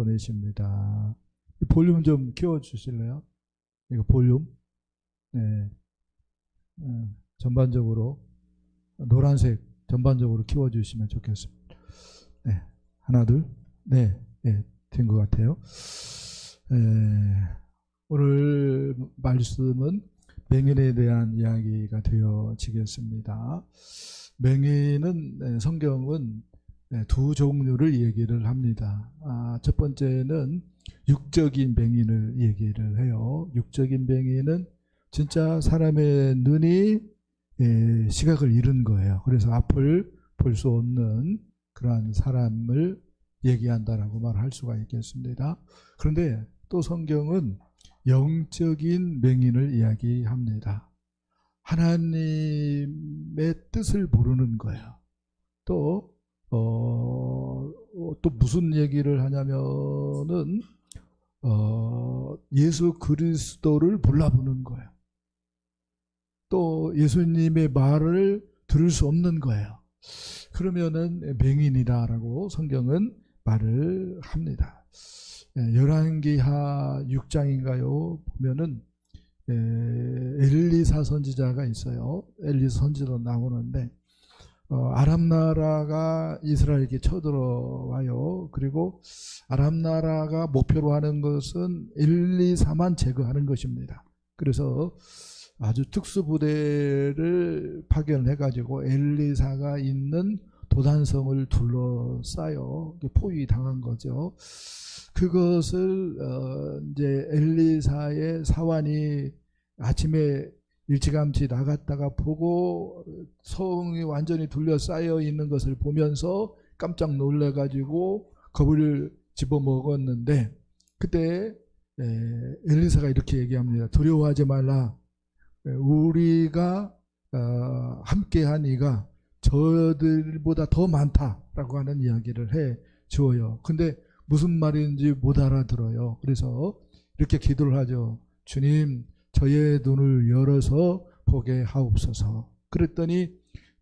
보내십니다. 볼륨 좀 키워주실래요? 이거 볼륨. 네. 전반적으로 노란색 전반적으로 키워주시면 좋겠습니다. 네. 하나, 둘. 네. 네. 된 것 같아요. 오늘 말씀은 맹인에 대한 이야기가 되어지겠습니다. 맹인은 성경은 두 종류를 얘기를 합니다. 첫 번째는 육적인 맹인을 얘기를 해요. 육적인 맹인은 진짜 사람의 눈이 시각을 잃은 거예요. 그래서 앞을 볼 수 없는 그러한 사람을 얘기한다라고 말할 수가 있겠습니다. 그런데 또 성경은 영적인 맹인을 이야기합니다. 하나님의 뜻을 모르는 거예요. 또 무슨 얘기를 하냐면은 예수 그리스도를 몰라보는 거예요. 또 예수님의 말을 들을 수 없는 거예요. 그러면은 맹인이다라고 성경은 말을 합니다. 열왕기하 6장인가요? 보면은 엘리사 선지자가 있어요. 엘리사 선지자로 나오는데 아람 나라가 이스라엘에게 쳐들어와요. 그리고 아람 나라가 목표로 하는 것은 엘리사만 제거하는 것입니다. 그래서 아주 특수부대를 파견해가지고 엘리사가 있는 도단성을 둘러싸요. 포위 당한 거죠. 그것을 이제 엘리사의 사환이 아침에 일찌감치 나갔다가 보고 성이 완전히 둘러싸여 있는 것을 보면서 깜짝 놀래가지고 겁을 집어먹었는데 그때 엘리사가 이렇게 얘기합니다. 두려워하지 말라. 우리가 함께한 이가 저들보다 더 많다라고 하는 이야기를 해 주어요. 근데 무슨 말인지 못 알아들어요. 그래서 이렇게 기도를 하죠. 주님, 저의 눈을 열어서 보게 하옵소서. 그랬더니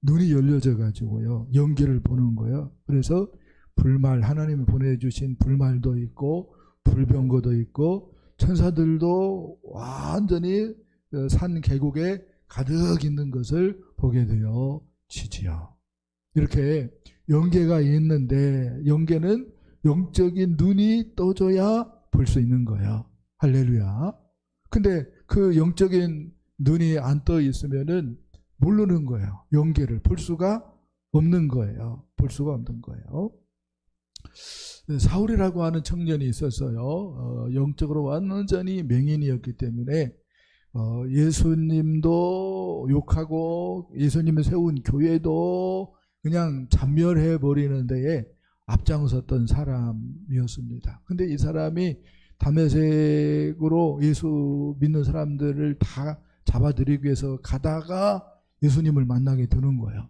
눈이 열려져 가지고요. 연기를 보는 거예요. 그래서 불말, 하나님이 보내주신 불말도 있고 불병거도 있고 천사들도 완전히 산 계곡에 가득 있는 것을 보게 되어지지요. 이렇게 연계가 있는데 연계는 영적인 눈이 떠져야 볼 수 있는 거예요. 할렐루야. 근데 그 영적인 눈이 안 떠 있으면은 모르는 거예요. 연계를 볼 수가 없는 거예요. 볼 수가 없는 거예요. 사울이라고 하는 청년이 있었어요. 영적으로 완전히 맹인이었기 때문에 예수님도 욕하고 예수님이 세운 교회도 그냥 잔멸해 버리는 데에 앞장섰던 사람이었습니다. 근데 이 사람이 다메섹으로 예수 믿는 사람들을 다 잡아들이기 위해서 가다가 예수님을 만나게 되는 거예요.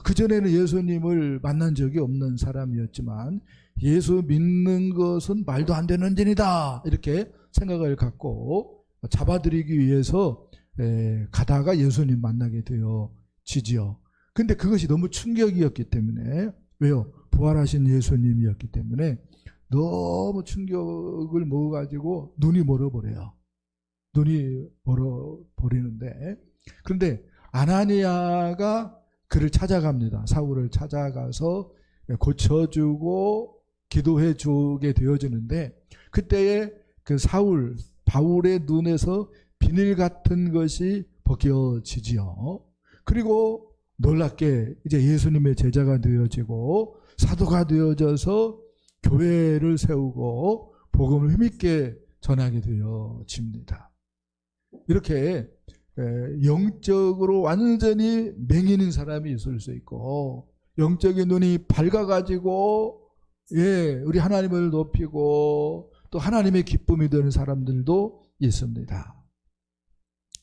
그전에는 예수님을 만난 적이 없는 사람이었지만 예수 믿는 것은 말도 안 되는 일이다 이렇게 생각을 갖고 잡아들이기 위해서 가다가 예수님 만나게 되어지지요. 근데 그것이 너무 충격이었기 때문에 왜요? 부활하신 예수님이었기 때문에 너무 충격을 먹어가지고 눈이 멀어버려요. 눈이 멀어버리는데 그런데 아나니아가 그를 찾아갑니다. 사울을 찾아가서 고쳐주고 기도해 주게 되어지는데 그때에 그 바울의 눈에서 비늘 같은 것이 벗겨지지요. 그리고 놀랍게 이제 예수님의 제자가 되어지고 사도가 되어져서 교회를 세우고 복음을 힘있게 전하게 되어집니다. 이렇게 영적으로 완전히 맹인인 사람이 있을 수 있고 영적인 눈이 밝아가지고 우리 하나님을 높이고 또 하나님의 기쁨이 되는 사람들도 있습니다.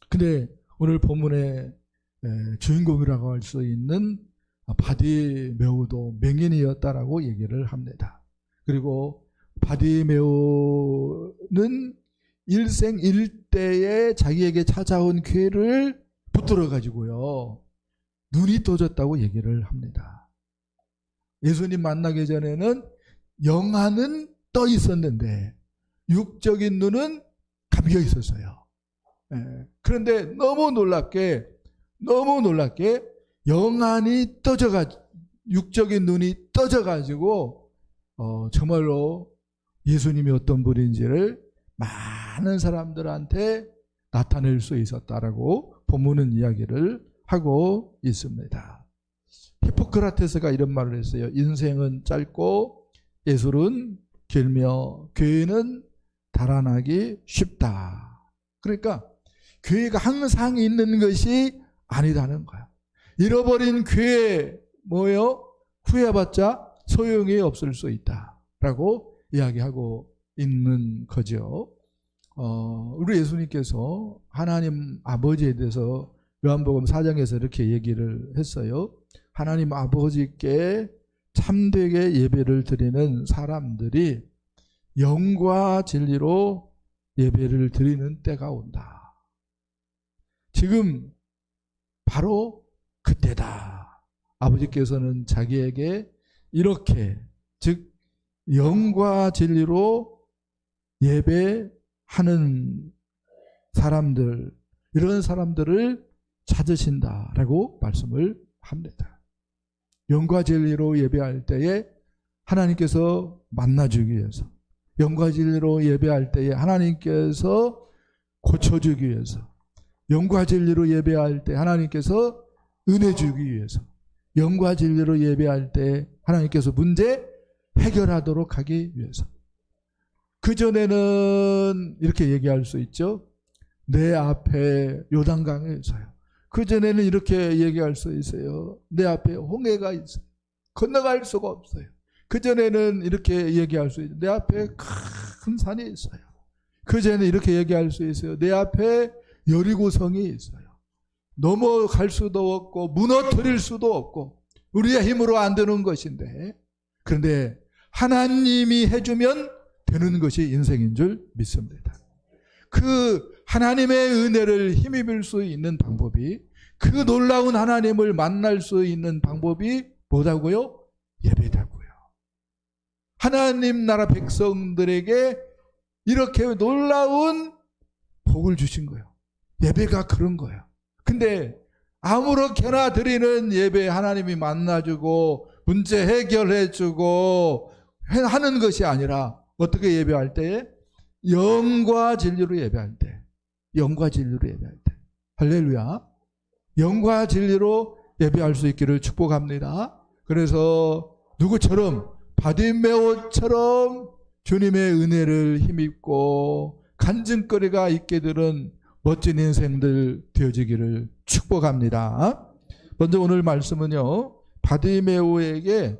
근데 오늘 본문의 주인공이라고 할 수 있는 바디메오도 맹인이었다라고 얘기를 합니다. 그리고 바디메오는 일생일대에 자기에게 찾아온 괴를 붙들어 가지고요 눈이 떠졌다고 얘기를 합니다. 예수님 만나기 전에는 영하는 떠 있었는데 육적인 눈은 감겨 있었어요. 그런데 너무 놀랍게 영안이 떠져가, 육적인 눈이 떠져가지고 정말로 예수님이 어떤 분인지를 많은 사람들한테 나타낼 수 있었다라고 본문은 이야기를 하고 있습니다. 히포크라테스가 이런 말을 했어요. 인생은 짧고 예술은 길며 교회는 달아나기 쉽다. 그러니까 교회가 항상 있는 것이 아니다는 거야. 잃어버린 교회 뭐예요? 후회해봤자 소용이 없을 수 있다라고 이야기하고 있는 거죠. 우리 예수님께서 하나님 아버지에 대해서 요한복음 4장에서 이렇게 얘기를 했어요. 하나님 아버지께 참되게 예배를 드리는 사람들이 영과 진리로 예배를 드리는 때가 온다. 지금 바로 그때다. 아버지께서는 자기에게 이렇게, 즉 영과 진리로 예배하는 사람들, 이런 사람들을 찾으신다라고 말씀을 합니다. 영과 진리로 예배할 때에 하나님께서 만나주기 위해서, 영과 진리로 예배할 때에 하나님께서 고쳐주기 위해서, 영과 진리로 예배할 때 하나님께서 은혜 주기 위해서, 영과 진리로 예배할 때 하나님께서 문제 해결하도록 하기 위해서. 그전에는 이렇게 얘기할 수 있죠. 내 앞에 요단강이 있어요. 그전에는 이렇게 얘기할 수 있어요. 내 앞에 홍해가 있어요. 건너갈 수가 없어요. 그전에는 이렇게 얘기할 수 있어요. 내 앞에 큰 산이 있어요. 그전에는 이렇게 얘기할 수 있어요. 내 앞에 여리고성이 있어요. 넘어갈 수도 없고 무너뜨릴 수도 없고 우리의 힘으로 안 되는 것인데, 그런데 하나님이 해주면 되는 것이 인생인 줄 믿습니다. 그 하나님의 은혜를 힘입을 수 있는 방법이, 그 놀라운 하나님을 만날 수 있는 방법이 뭐다고요? 예배다고요. 하나님 나라 백성들에게 이렇게 놀라운 복을 주신 거예요. 예배가 그런 거예요. 근데 아무렇게나 드리는 예배, 하나님이 만나주고 문제 해결해주고 하는 것이 아니라 어떻게 예배할 때에? 영과 진리로 예배할 때. 영과 진리로 예배할 때. 할렐루야. 영과 진리로 예배할 수 있기를 축복합니다. 그래서 누구처럼? 바디메오처럼 주님의 은혜를 힘입고 간증거리가 있게 되는 멋진 인생들 되어지기를 축복합니다. 먼저 오늘 말씀은요, 바디메오에게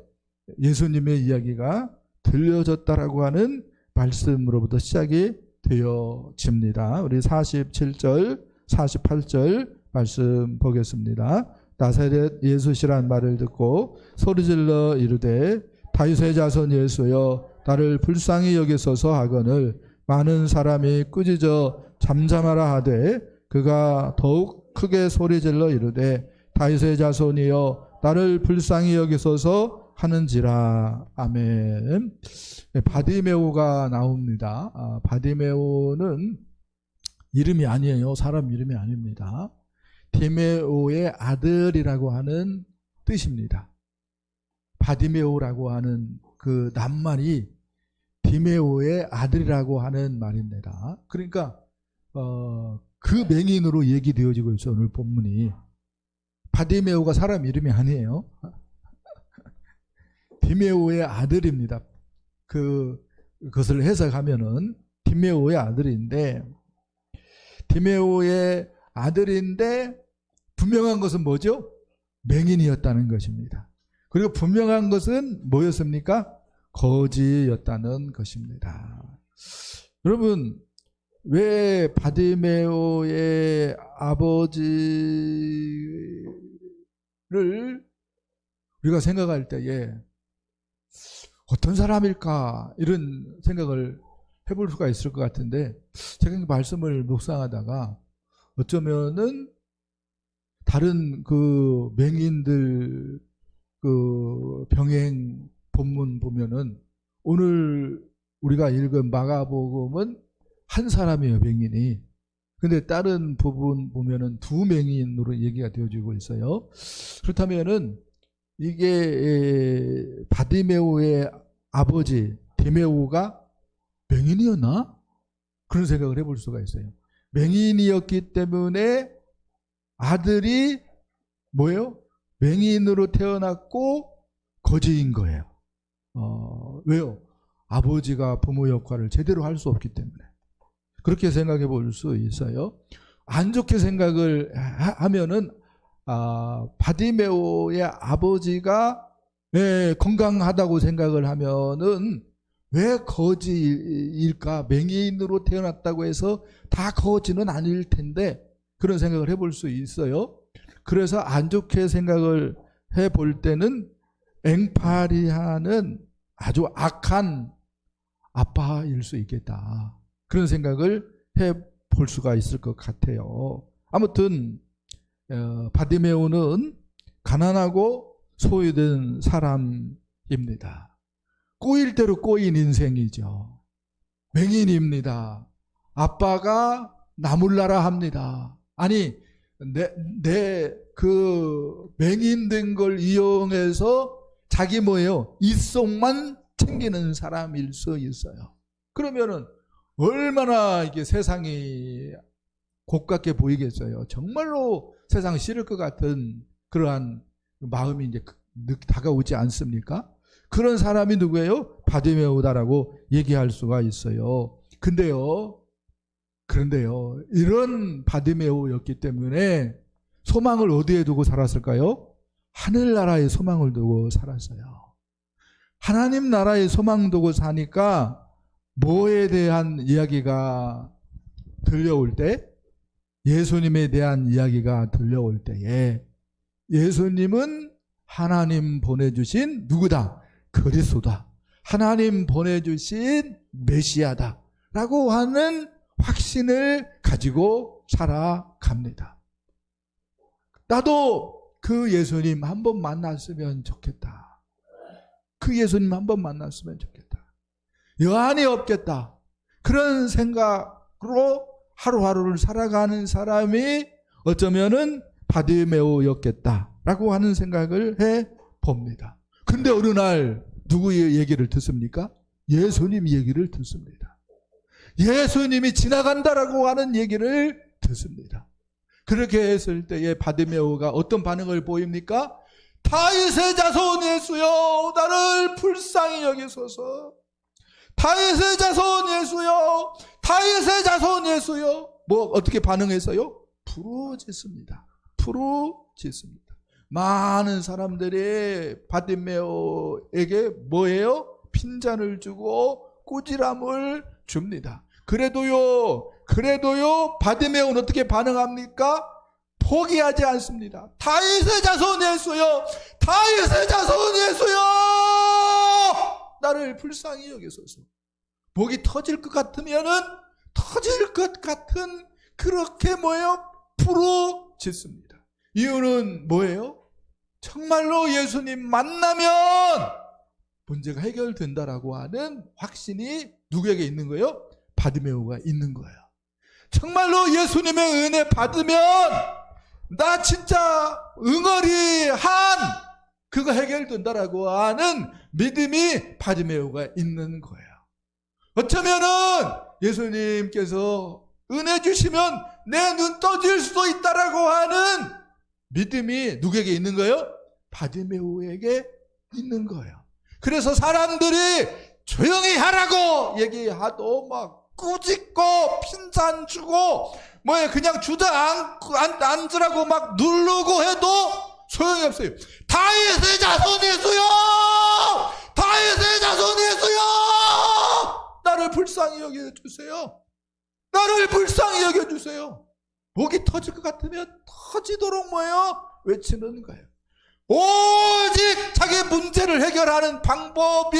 예수님의 이야기가 들려졌다라고 하는 말씀으로부터 시작이 되어집니다. 우리 47절, 48절 말씀 보겠습니다. 나사렛 예수시란 말을 듣고 소리질러 이르되 다윗의 자손 예수여 나를 불쌍히 여기소서 하거늘 많은 사람이 꾸짖어 잠잠하라 하되 그가 더욱 크게 소리질러 이르되 다윗의 자손이여 나를 불쌍히 여기소서 하는지라. 아멘. 바디메오가 나옵니다. 바디메오는 이름이 아니에요. 사람 이름이 아닙니다. 디메오의 아들이라고 하는 뜻입니다. 바디메오라고 하는 그 낱말이 디메오의 아들이라고 하는 말입니다. 그러니까 그 맹인으로 얘기되어지고 있어요. 오늘 본문이. 바디메오가 사람 이름이 아니에요. 디메오의 아들입니다. 그것을 해석하면은 디메오의 아들인데, 디메오의 아들인데 분명한 것은 뭐죠? 맹인이었다는 것입니다. 그리고 분명한 것은 뭐였습니까? 거지였다는 것입니다. 여러분, 왜 바디메오의 아버지를 우리가 생각할 때에 어떤 사람일까 이런 생각을 해볼 수가 있을 것 같은데, 제가 말씀을 묵상하다가 어쩌면은 다른 그 맹인들 그 병행 본문 보면은 오늘 우리가 읽은 마가복음은 한 사람이에요, 맹인이. 근데 다른 부분 보면은 두 맹인으로 얘기가 되어지고 있어요. 그렇다면은 이게 바디메오의 아버지 디메오가 맹인이었나? 그런 생각을 해볼 수가 있어요. 맹인이었기 때문에 아들이 뭐예요? 맹인으로 태어났고 거지인 거예요. 왜요? 아버지가 부모 역할을 제대로 할 수 없기 때문에. 그렇게 생각해 볼 수 있어요. 안 좋게 생각을 하면은 바디메오의 아버지가 건강하다고 생각을 하면은 왜 거지일까? 맹인으로 태어났다고 해서 다 거지는 아닐 텐데 그런 생각을 해볼 수 있어요. 그래서 안 좋게 생각을 해볼 때는 엥파리아는 아주 악한 아빠일 수 있겠다. 그런 생각을 해볼 수가 있을 것 같아요. 아무튼 바디메오는 가난하고 소외된 사람입니다. 꼬일 대로 꼬인 인생이죠. 맹인입니다. 아빠가 나몰라라 합니다. 아니 내 그 맹인된 걸 이용해서 자기 뭐예요? 입속만 챙기는 사람일 수 있어요. 그러면은 얼마나 이게 세상이 곱깝게 보이겠어요. 정말로 세상 싫을 것 같은 그러한 마음이 이제 다가오지 않습니까? 그런 사람이 누구예요? 바디메오다라고 얘기할 수가 있어요. 그런데요, 이런 바디메오였기 때문에 소망을 어디에 두고 살았을까요? 하늘나라에 소망을 두고 살았어요. 하나님 나라에 소망 두고 사니까 뭐에 대한 이야기가 들려올 때? 예수님에 대한 이야기가 들려올 때에 예수님은 하나님 보내주신 누구다? 그리스도다. 하나님 보내주신 메시아다 라고 하는 확신을 가지고 살아갑니다. 나도 그 예수님 한번 만났으면 좋겠다. 그 예수님 한번 만났으면 좋겠다. 여한이 없겠다. 그런 생각으로 하루하루를 살아가는 사람이 어쩌면은 바디메오였겠다라고 하는 생각을 해봅니다. 근데 어느 날 누구의 얘기를 듣습니까? 예수님 얘기를 듣습니다. 예수님이 지나간다라고 하는 얘기를 듣습니다. 그렇게 했을 때에 바디메오가 어떤 반응을 보입니까? 다윗의 자손 예수여 나를 불쌍히 여기소서. 다윗의 자손 예수여 다윗의 자손 예수여. 뭐 어떻게 반응했어요? 부르짖습니다. 부르짖습니다. 많은 사람들이 바디메오에게 뭐예요? 핀잔을 주고 꾸지람을 줍니다. 그래도요 바디메오는 어떻게 반응합니까? 포기하지 않습니다. 다윗의 자손 예수여 다윗의 자손 예수여 나를 불쌍히 여기소서. 목이 터질 것 같으면은 터질 것 같은 그렇게 뭐예요? 부르짖습니다. 이유는 뭐예요? 정말로 예수님 만나면 문제가 해결된다라고 하는 확신이 누구에게 있는 거예요? 바디메오가 있는 거예요. 정말로 예수님의 은혜 받으면 나 진짜 응어리한 그거 해결된다라고 하는 믿음이 바디메오가 있는 거예요. 어쩌면은 예수님께서 은혜 주시면 내 눈 떠질 수도 있다라고 하는 믿음이 누구에게 있는 거예요? 바디메오에게 있는 거예요. 그래서 사람들이 조용히 하라고 얘기하도 막 꾸짖고 핀잔 주고 뭐야 그냥 주저앉으라고 막 누르고 해도 소용이 없어요. 다윗의 자손 예수여 다윗의 자손 예수여 나를 불쌍히 여겨주세요. 나를 불쌍히 여겨주세요. 목이 터질 것 같으면 터지도록 뭐예요? 외치는 거예요. 오직 자기 문제를 해결하는 방법이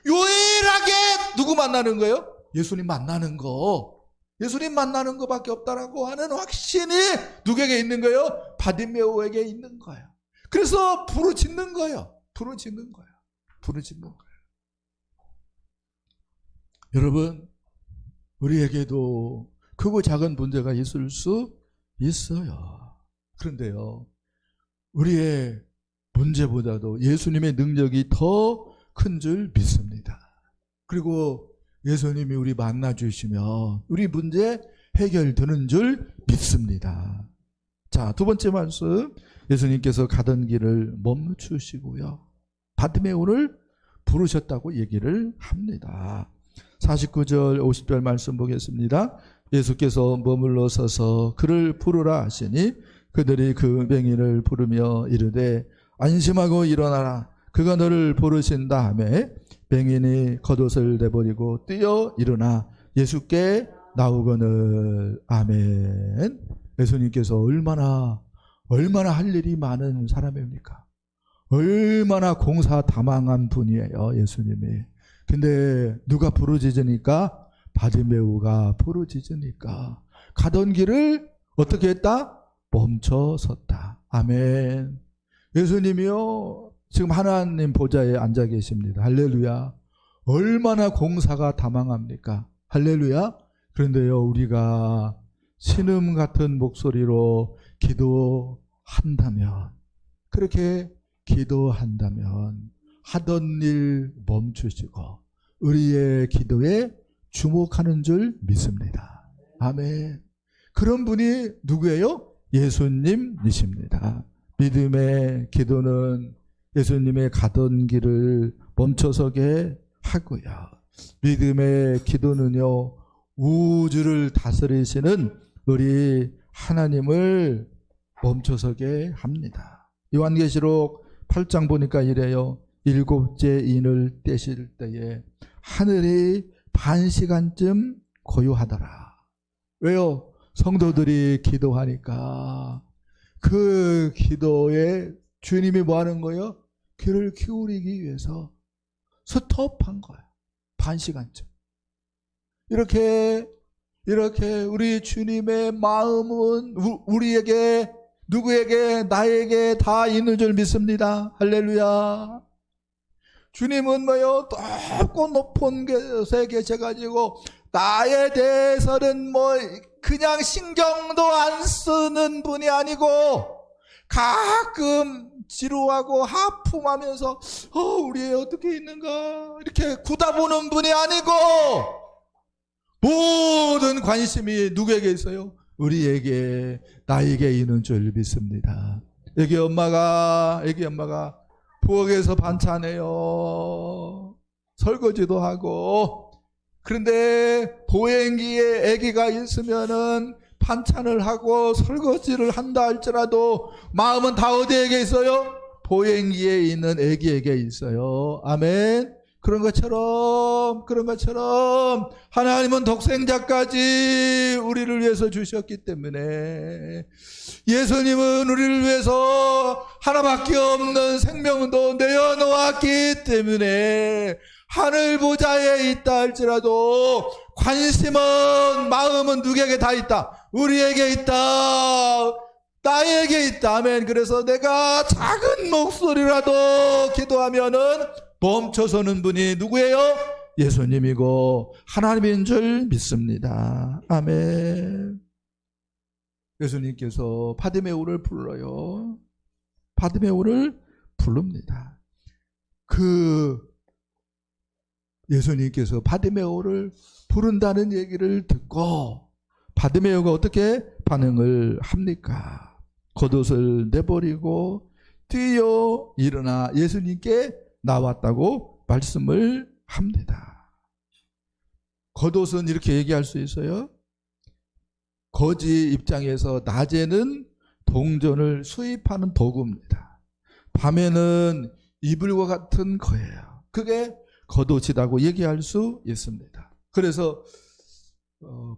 유일하게 누구 만나는 거예요? 예수님 만나는 거. 예수님 만나는 것밖에 없다라고 하는 확신이 누구에게 있는 거예요? 바디메오에게 있는 거예요. 그래서 부르짖는 거예요. 부르짖는 거예요. 부르짖는 거예요. 여러분, 우리에게도 크고 작은 문제가 있을 수 있어요. 그런데요, 우리의 문제보다도 예수님의 능력이 더 큰 줄 믿습니다. 그리고 예수님이 우리 만나주시면 우리 문제 해결되는 줄 믿습니다. 자, 두 번째 말씀, 예수님께서 가던 길을 멈추시고요, 바디메오를 부르셨다고 얘기를 합니다. 49절 50절 말씀 보겠습니다. 예수께서 머물러 서서 그를 부르라 하시니 그들이 그 맹인을 부르며 이르되 안심하고 일어나라, 그가 너를 부르신다 하매 맹인이 겉옷을 내버리고 뛰어 일어나 예수께 나오거늘. 아멘. 예수님께서 얼마나 할 일이 많은 사람입니까? 얼마나 공사다망한 분이에요, 예수님이. 근데 누가 부르짖으니까? 바디메오가 부르짖으니까 가던 길을 어떻게 했다? 멈춰섰다. 아멘. 예수님이요, 지금 하나님 보좌에 앉아 계십니다. 할렐루야. 얼마나 공사가 다망합니까? 할렐루야. 그런데요, 우리가 신음 같은 목소리로 기도한다면, 그렇게 기도한다면 하던 일 멈추시고 우리의 기도에 주목하는 줄 믿습니다. 아멘. 그런 분이 누구예요? 예수님이십니다. 믿음의 기도는 예수님의 가던 길을 멈춰서게 하고요, 믿음의 기도는요, 우주를 다스리시는 우리 하나님을 멈춰서게 합니다. 요한계시록 8장 보니까 이래요. 7째 인을 떼실 때에 하늘이 반 시간쯤 고요하더라. 왜요? 성도들이 기도하니까 그 기도에 주님이 뭐 하는 거예요? 귀를 기울이기 위해서 스톱한 거예요. 반 시간쯤. 이렇게 우리 주님의 마음은 우리에게, 누구에게? 나에게 다 있는 줄 믿습니다. 할렐루야. 주님은 뭐요? 높고 높은 곳에 계셔가지고 나에 대해서는 그냥 신경도 안 쓰는 분이 아니고, 가끔 지루하고 하품하면서 우리 애 어떻게 있는가 이렇게 굳어보는 분이 아니고, 모든 관심이 누구에게 있어요? 우리에게, 나에게 있는 줄 믿습니다. 애기 엄마가 부엌에서 반찬해요. 설거지도 하고. 그런데 보행기에 아기가 있으면은 반찬을 하고 설거지를 한다 할지라도 마음은 다 어디에게 있어요? 보행기에 있는 아기에게 있어요. 아멘. 그런 것처럼 하나님은 독생자까지 우리를 위해서 주셨기 때문에, 예수님은 우리를 위해서 하나밖에 없는 생명도 내어놓았기 때문에 하늘 보좌에 있다 할지라도 관심은, 마음은 누구에게 다 있다? 우리에게 있다. 나에게 있다. 아멘. 그래서 내가 작은 목소리라도 기도하면은 멈춰서는 분이 누구예요? 예수님이고 하나님인 줄 믿습니다. 아멘. 예수님께서 바디메오를 불러요. 바디메오를 부릅니다. 예수님께서 바디메오를 부른다는 얘기를 듣고 바디메오가 어떻게 반응을 합니까? 겉옷을 내버리고 뛰어 일어나 예수님께 나왔다고 말씀을 합니다. 겉옷은 이렇게 얘기할 수 있어요. 거지 입장에서 낮에는 동전을 수입하는 도구입니다. 밤에는 이불과 같은 거예요. 그게 겉옷이라고 얘기할 수 있습니다. 그래서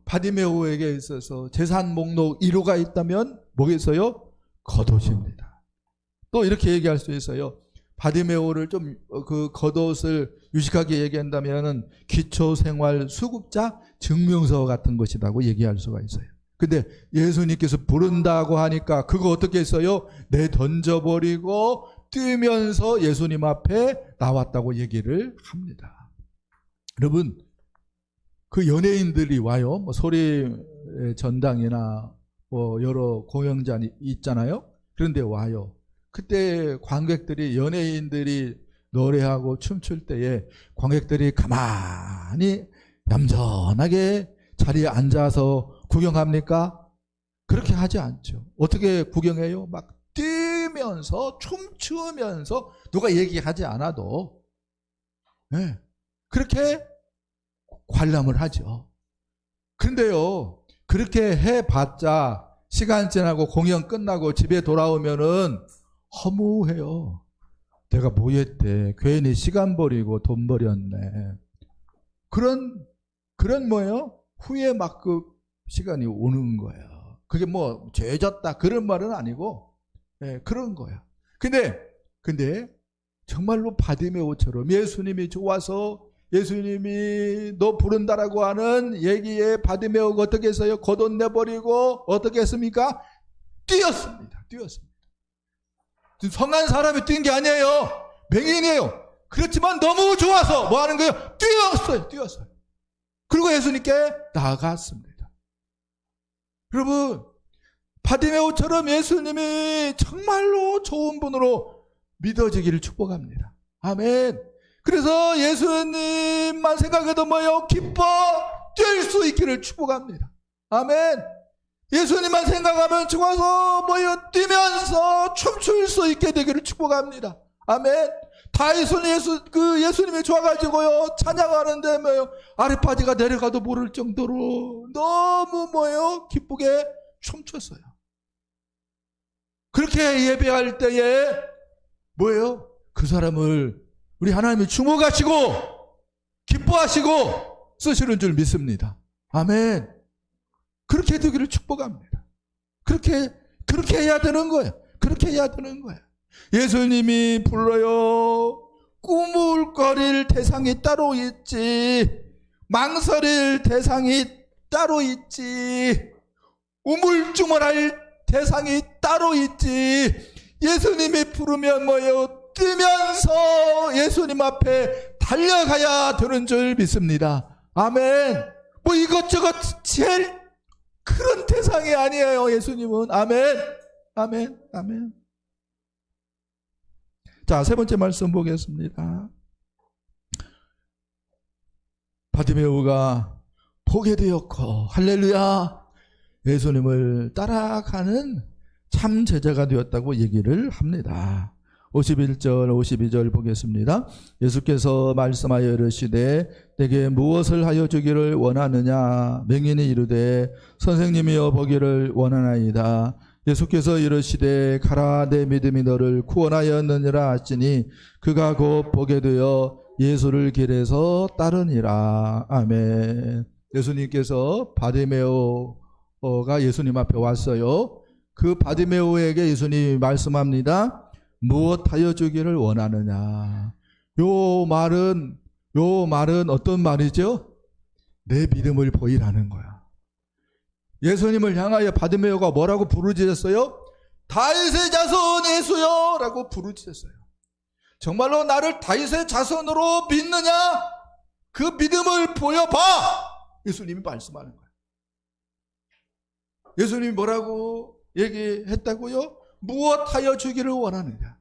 바디메오에게 있어서 재산 목록 1호가 있다면 뭐겠어요? 겉옷입니다. 또 이렇게 얘기할 수 있어요. 바디메오를 좀 겉옷을 유식하게 얘기한다면 기초생활 수급자 증명서 같은 것이라고 얘기할 수가 있어요. 근데 예수님께서 부른다고 하니까 그거 어떻게 했어요? 내던져버리고 뛰면서 예수님 앞에 나왔다고 얘기를 합니다. 여러분, 그 연예인들이 와요. 뭐 소리 전당이나 뭐 여러 공연장이 있잖아요. 그런데 와요. 그때 관객들이, 연예인들이 노래하고 춤출 때에 관객들이 가만히 얌전하게 자리에 앉아서 구경합니까? 그렇게 하지 않죠. 어떻게 구경해요? 막 뛰면서 춤추면서 누가 얘기하지 않아도 네, 그렇게 관람을 하죠. 그런데요, 그렇게 해봤자 시간 지나고 공연 끝나고 집에 돌아오면은 허무해요. 내가 뭐 했대? 괜히 시간 버리고 돈 버렸네. 그런 뭐예요? 후에 막 그 시간이 오는 거예요. 그게 뭐 죄졌다 그런 말은 아니고 그런 거예요. 근데 정말로 바디메오처럼 예수님이 좋아서 예수님이 너 부른다라고 하는 얘기에 바디메오가 어떻게 했어요? 걷어내버리고 어떻게 했습니까? 뛰었습니다. 성한 사람이 뛴 게 아니에요. 맹인이에요. 그렇지만 너무 좋아서 뭐 하는 거예요? 뛰었어요. 그리고 예수님께 나아갔습니다. 여러분, 바디메오처럼 예수님이 정말로 좋은 분으로 믿어지기를 축복합니다. 아멘. 그래서 예수님만 생각해도 뭐요? 기뻐 뛸 수 있기를 축복합니다. 아멘. 예수님만 생각하면 좋아서 뭐요? 뛰면서 춤출 수 있게 되기를 축복합니다. 아멘. 다윗은 예수님이 좋아가지고요, 찬양하는데 뭐요? 아랫바지가 내려가도 모를 정도로 너무 뭐요? 기쁘게 춤췄어요. 그렇게 예배할 때에 뭐예요? 그 사람을 우리 하나님이 주목하시고 기뻐하시고 쓰시는 줄 믿습니다. 아멘. 그렇게 되기를 축복합니다. 그렇게 해야 되는 거예요. 그렇게 해야 되는 거예요. 예수님이 불러요. 꾸물거릴 대상이 따로 있지, 망설일 대상이 따로 있지, 우물쭈물할 대상이 따로 있지. 예수님이 부르면 뭐예요? 뛰면서 예수님 앞에 달려가야 되는 줄 믿습니다. 아멘. 뭐 이것저것 제일 그런 대상이 아니에요, 예수님은. 아멘. 아멘. 아멘. 자, 세 번째 말씀 보겠습니다. 바디메오가 보게 되었고, 할렐루야, 예수님을 따라가는 참 제자가 되었다고 얘기를 합니다. 51절 52절 보겠습니다. 예수께서 말씀하여 이르시되 내게 무엇을 하여 주기를 원하느냐? 맹인이 이르되 선생님이여 보기를 원하나이다. 예수께서 이르시되 가라, 내 믿음이 너를 구원하였느니라 하시니 그가 곧 보게 되어 예수를 길에서 따르니라. 아멘. 예수님께서 바디메오가 예수님 앞에 왔어요. 그 바디메오에게 예수님이 말씀합니다. 무엇하여 주기를 원하느냐? 요 말은 어떤 말이죠? 내 믿음을 보이라는 거야. 예수님을 향하여 바디메오가 뭐라고 부르짖었어요? 다윗의 자손 예수여 라고 부르짖었어요. 정말로 나를 다윗의 자손으로 믿느냐? 그 믿음을 보여봐! 예수님이 말씀하는 거예요. 예수님이 뭐라고 얘기했다고요? 무엇하여 주기를 원하느냐?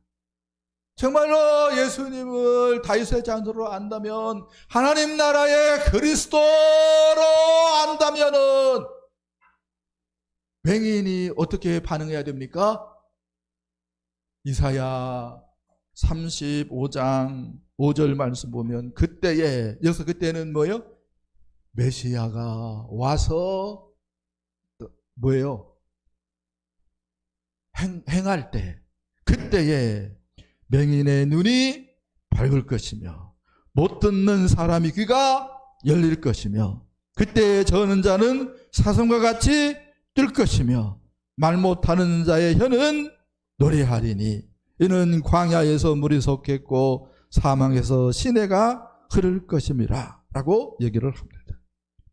정말로 예수님을 다윗의 자손으로 안다면, 하나님 나라의 그리스도로 안다면은 맹인이 어떻게 반응해야 됩니까? 이사야 35장 5절 말씀 보면 여기서 그때는 뭐예요? 메시아가 와서 뭐예요? 행할 때, 그때에 맹인의 눈이 밝을 것이며 못 듣는 사람이 귀가 열릴 것이며 그때에 저는 자는 사슴과 같이 뛸 것이며 말 못하는 자의 혀는 노래하리니 이는 광야에서 물이 솟겠고 사망에서 시내가 흐를 것임이라 라고 얘기를 합니다.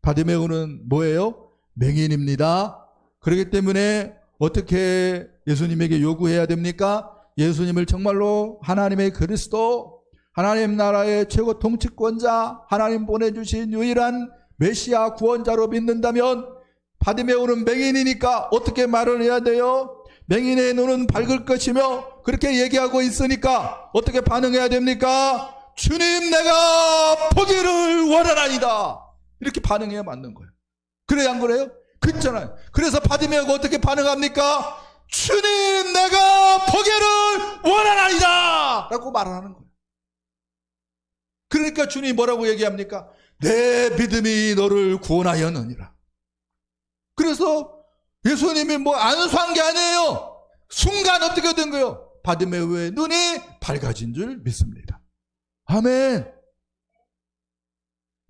바디메오는 뭐예요? 맹인입니다. 그렇기 때문에 어떻게 예수님에게 요구해야 됩니까? 예수님을 정말로 하나님의 그리스도, 하나님 나라의 최고 통치권자, 하나님 보내주신 유일한 메시아 구원자로 믿는다면 바디메오는 맹인이니까 어떻게 말을 해야 돼요? 맹인의 눈은 밝을 것이며 그렇게 얘기하고 있으니까 어떻게 반응해야 됩니까? 주님, 내가 보기를 원하나이다. 이렇게 반응해야 맞는 거예요. 그래야 안 그래요? 그렇잖아요. 그래서 바디메오가 어떻게 반응합니까? 주님, 내가 보기를 원하나이다 라고 말하는 거예요. 그러니까 주님이 뭐라고 얘기합니까? 내 믿음이 너를 구원하였느니라. 그래서 예수님이 뭐 안수한 게 아니에요. 순간 어떻게 된 거예요? 바디메오의 눈이 밝아진 줄 믿습니다. 아멘.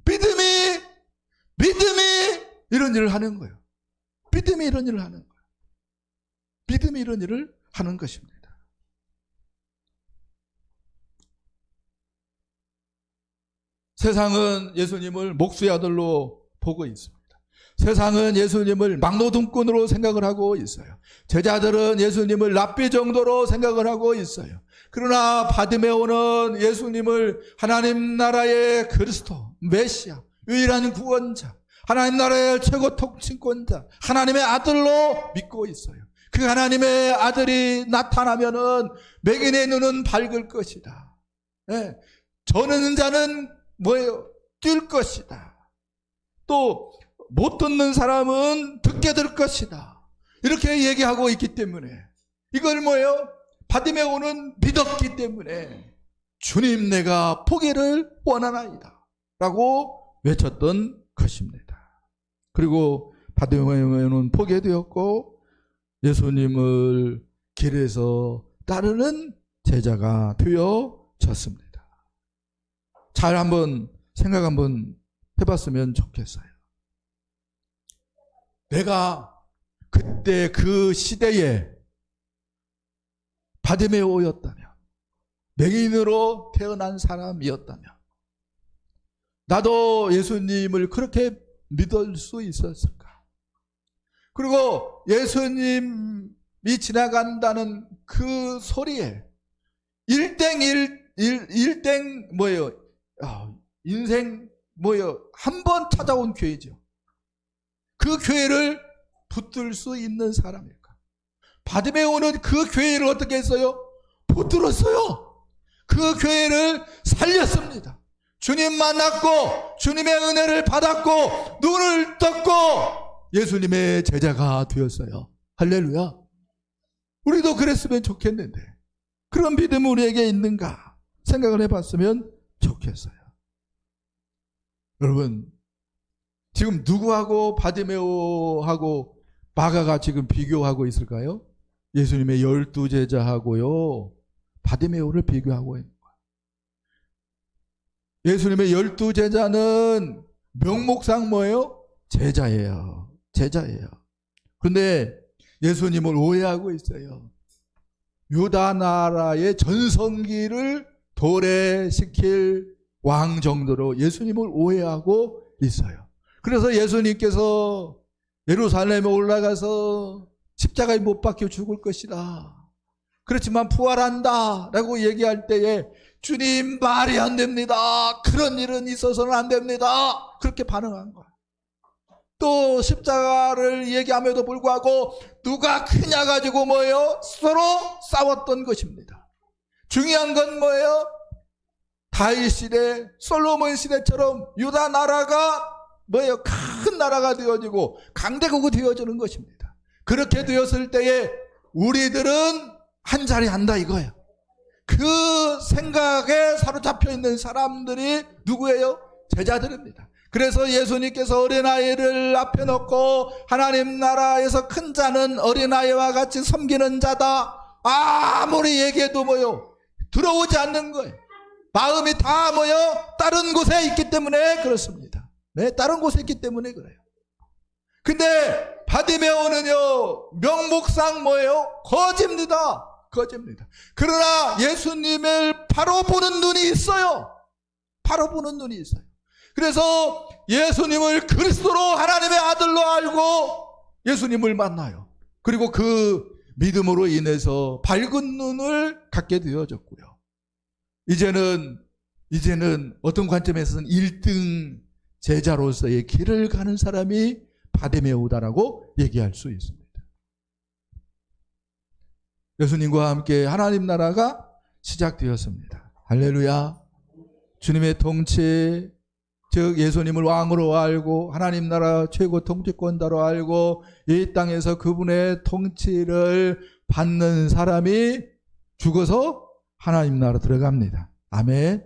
믿음이 이런 일을 하는 거예요. 믿음이 이런 일을 하는 거예요. 믿음이 이런 일을 하는 것입니다. 세상은 예수님을 목수의 아들로 보고 있습니다. 세상은 예수님을 막노동꾼으로 생각을 하고 있어요. 제자들은 예수님을 랍비 정도로 생각을 하고 있어요. 그러나 바디메오는 예수님을 하나님 나라의 그리스도, 메시아, 유일한 구원자, 하나님 나라의 최고 통치권자, 하나님의 아들로 믿고 있어요. 그 하나님의 아들이 나타나면은 맹인의 눈은 밝을 것이다. 네. 저는 자는 뭐예요? 뛸 것이다. 또 못 듣는 사람은 듣게 될 것이다. 이렇게 얘기하고 있기 때문에 이걸 뭐예요? 바디메오는 믿었기 때문에 주님, 내가 보기를 원하나이다 라고 외쳤던 것입니다. 그리고 바디메오는 보게 되었고 예수님을 길에서 따르는 제자가 되어졌습니다. 잘 한번 생각 한번 해봤으면 좋겠어요. 내가 그때 그 시대에 바디메오였다면, 맹인으로 태어난 사람이었다면 나도 예수님을 그렇게 믿을 수 있었을까? 그리고 예수님이 지나간다는 그 소리에 일땡 뭐예요? 인생 뭐예요? 한 번 찾아온 교회죠. 그 교회를 붙들 수 있는 사람일까? 바디메오는 그 교회를 어떻게 했어요? 붙들었어요. 그 교회를 살렸습니다. 주님 만났고 주님의 은혜를 받았고 눈을 떴고 예수님의 제자가 되었어요. 할렐루야. 우리도 그랬으면 좋겠는데 그런 믿음이 우리에게 있는가 생각을 해봤으면 좋겠어요. 여러분, 지금 누구하고 바디메오하고 마가가 지금 비교하고 있을까요? 예수님의 12제자하고요 바디메오를 비교하고 있는 거예요. 예수님의 12제자는 명목상 뭐예요? 제자예요. 제자예요. 그런데 예수님을 오해하고 있어요. 유다 나라의 전성기를 도래시킬 왕 정도로 예수님을 오해하고 있어요. 그래서 예수님께서 예루살렘에 올라가서 십자가에 못 박혀 죽을 것이다. 그렇지만 부활한다 라고 얘기할 때에 주님, 말이 안 됩니다. 그런 일은 있어서는 안 됩니다. 그렇게 반응한 거야. 또 십자가를 얘기함에도 불구하고 누가 크냐 가지고 뭐예요? 서로 싸웠던 것입니다. 중요한 건 뭐예요? 다윗 시대, 솔로몬 시대처럼 유다 나라가 뭐예요? 큰 나라가 되어지고 강대국이 되어지는 것입니다. 그렇게 되었을 때에 우리들은 한 자리 한다 이거예요. 그 생각에 사로잡혀 있는 사람들이 누구예요? 제자들입니다. 그래서 예수님께서 어린아이를 앞에 놓고 하나님 나라에서 큰 자는 어린아이와 같이 섬기는 자다. 아무리 얘기해도 뭐요? 들어오지 않는 거예요. 마음이 다 뭐요? 다른 곳에 있기 때문에 그렇습니다. 네, 다른 곳에 있기 때문에 그래요. 근데 바디메오는요, 명목상 뭐예요? 거지입니다. 거지입니다. 그러나 예수님을 바로 보는 눈이 있어요. 바로 보는 눈이 있어요. 그래서 예수님을 그리스도로 하나님의 아들로 알고 예수님을 만나요. 그리고 그 믿음으로 인해서 밝은 눈을 갖게 되어졌고요. 이제는 어떤 관점에서는 1등 제자로서의 길을 가는 사람이 바디메오다라고 얘기할 수 있습니다. 예수님과 함께 하나님 나라가 시작되었습니다. 할렐루야. 주님의 통치, 즉 예수님을 왕으로 알고 하나님 나라 최고 통치권자로 알고 이 땅에서 그분의 통치를 받는 사람이 죽어서 하나님 나라 들어갑니다. 아멘.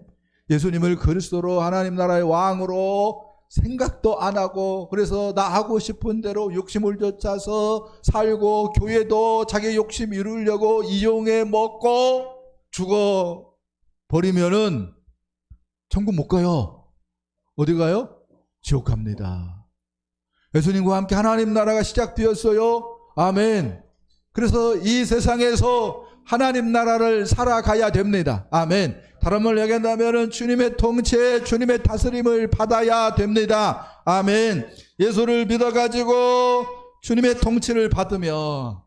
예수님을 그리스도로 하나님 나라의 왕으로 생각도 안 하고 그래서 나 하고 싶은 대로 욕심을 쫓아서 살고 교회도 자기 욕심 이루려고 이용해 먹고 죽어 버리면은 천국 못 가요. 어디 가요? 지옥 갑니다. 예수님과 함께 하나님 나라가 시작되었어요. 아멘. 그래서 이 세상에서 하나님 나라를 살아가야 됩니다. 아멘. 다른 말로 얘기한다면 주님의 통치에 주님의 다스림을 받아야 됩니다. 아멘. 예수를 믿어가지고 주님의 통치를 받으며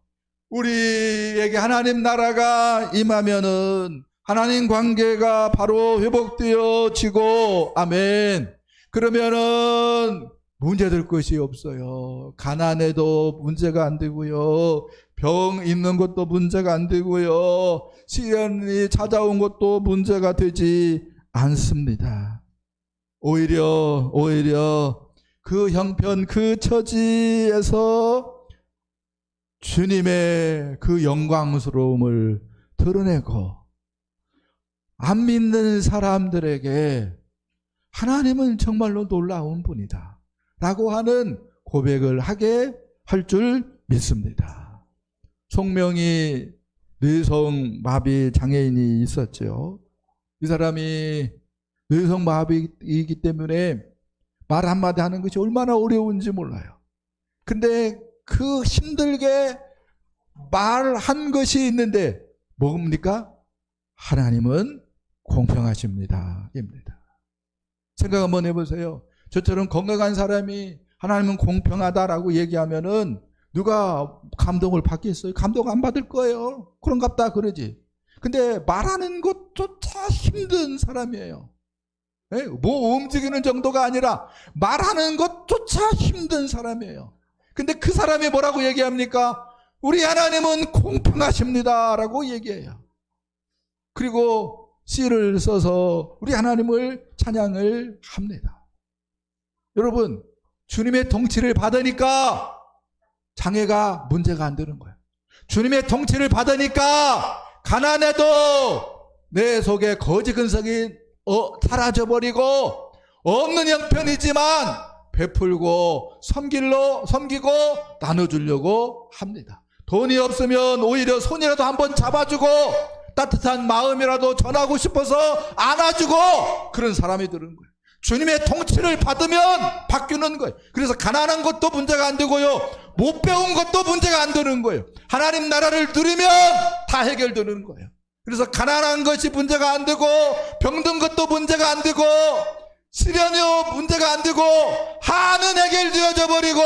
우리에게 하나님 나라가 임하면은 하나님 관계가 바로 회복되어지고 아멘. 그러면은 문제될 것이 없어요. 가난해도 문제가 안 되고요. 병 있는 것도 문제가 안 되고요. 시련이 찾아온 것도 문제가 되지 않습니다. 오히려 그 형편 그 처지에서 주님의 그 영광스러움을 드러내고 안 믿는 사람들에게 하나님은 정말로 놀라운 분이다 라고 하는 고백을 하게 할 줄 믿습니다. 송명이 뇌성마비 장애인이 있었죠. 이 사람이 뇌성마비이기 때문에 말 한마디 하는 것이 얼마나 어려운지 몰라요. 근데 그 힘들게 말한 것이 있는데 뭡니까? 하나님은 공평하십니다. 입니다. 생각 한번 해보세요. 저처럼 건강한 사람이 하나님은 공평하다라고 얘기하면은 누가 감동을 받겠어요? 감동 안 받을 거예요. 그런갑다 그러지. 근데 말하는 것조차 힘든 사람이에요. 뭐 움직이는 정도가 아니라 말하는 것조차 힘든 사람이에요. 근데 그 사람이 뭐라고 얘기합니까? 우리 하나님은 공평하십니다 라고 얘기해요. 그리고 시를 써서 우리 하나님을 찬양을 합니다. 여러분, 주님의 통치를 받으니까 장애가 문제가 안 되는 거예요. 주님의 통치를 받으니까 가난해도 내 속에 거지 근성이 사라져버리고 없는 형편이지만 베풀고 섬기고 나눠주려고 합니다. 돈이 없으면 오히려 손이라도 한번 잡아주고 따뜻한 마음이라도 전하고 싶어서 안아주고 그런 사람이 되는 거예요. 주님의 통치를 받으면 바뀌는 거예요. 그래서 가난한 것도 문제가 안 되고요. 못 배운 것도 문제가 안 되는 거예요. 하나님 나라를 누리면 다 해결되는 거예요. 그래서 가난한 것이 문제가 안 되고 병든 것도 문제가 안 되고 시련이 문제가 안 되고 한은 해결되어져 버리고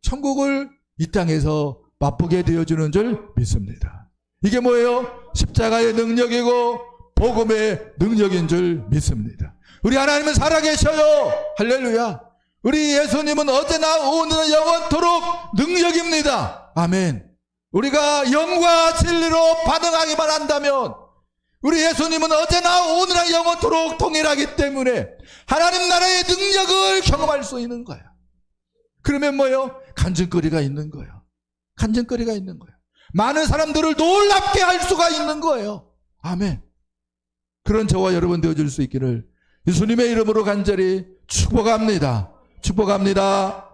천국을 이 땅에서 맛보게 되어주는 줄 믿습니다. 이게 뭐예요? 십자가의 능력이고 복음의 능력인 줄 믿습니다. 우리 하나님은 살아계셔요. 할렐루야. 우리 예수님은 어제나 오늘은 영원토록 능력입니다. 아멘. 우리가 영과 진리로 반응하기만 한다면 우리 예수님은 어제나 오늘은 영원토록 동일하기 때문에 하나님 나라의 능력을 경험할 수 있는 거예요. 그러면 뭐예요? 간증거리가 있는 거예요. 간증거리가 있는 거예요. 많은 사람들을 놀랍게 할 수가 있는 거예요. 아멘. 그런 저와 여러분 되어줄 수 있기를 예수님의 이름으로 간절히 축복합니다. 축복합니다.